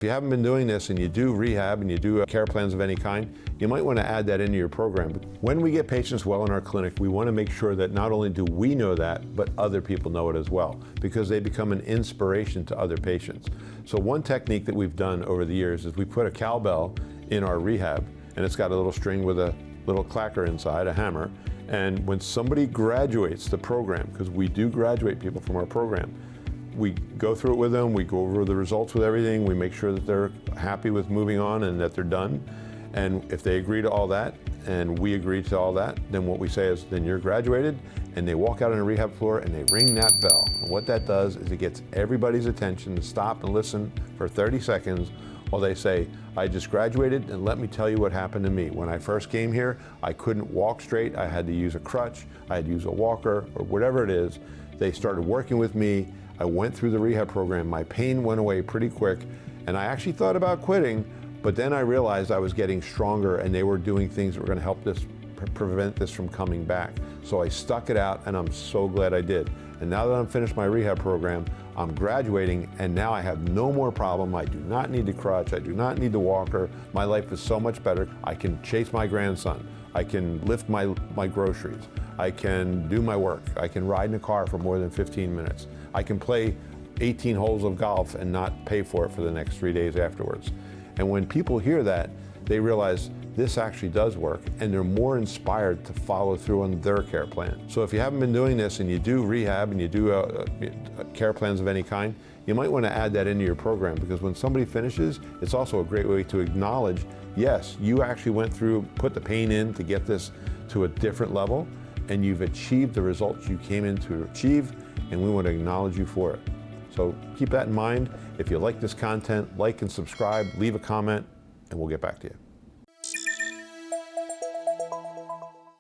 If you haven't been doing this and you do rehab and you do care plans of any kind, you might want to add that into your program. When we get patients well in our clinic, we want to make sure that not only do we know that, but other people know it as well, because they become an inspiration to other patients. So one technique that we've done over the years is we put a cowbell in our rehab, and it's got a little string with a little clacker inside, a hammer, and when somebody graduates the program, because we do graduate people from our program, we go through it with them, we go over the results with everything, we make sure that they're happy with moving on and that they're done. And if they agree to all that, and we agree to all that, then what we say is, then you're graduated, and they walk out on a rehab floor and they ring that bell. And what that does is it gets everybody's attention to stop and listen for 30 seconds while they say, I just graduated, and let me tell you what happened to me. When I first came here, I couldn't walk straight, I had to use a crutch, I had to use a walker, or whatever it is. They started working with me. I went through the rehab program, my pain went away pretty quick, and I actually thought about quitting, but then I realized I was getting stronger and they were doing things that were gonna help this prevent this from coming back. So I stuck it out, and I'm so glad I did. And now that I'm finished my rehab program, I'm graduating, and now I have no more problem. I do not need the crutch, I do not need the walker. My life is so much better. I can chase my grandson, I can lift my groceries, I can do my work, I can ride in a car for more than 15 minutes. I can play 18 holes of golf and not pay for it for the next 3 days afterwards. And when people hear that, they realize this actually does work, and they're more inspired to follow through on their care plan. So if you haven't been doing this and you do rehab and you do care plans of any kind, you might want to add that into your program, because when somebody finishes, it's also a great way to acknowledge, yes, you actually went through, put the pain in to get this to a different level, and you've achieved the results you came in to achieve, and we want to acknowledge you for it. So keep that in mind. If you like this content, like and subscribe, leave a comment, and we'll get back to you.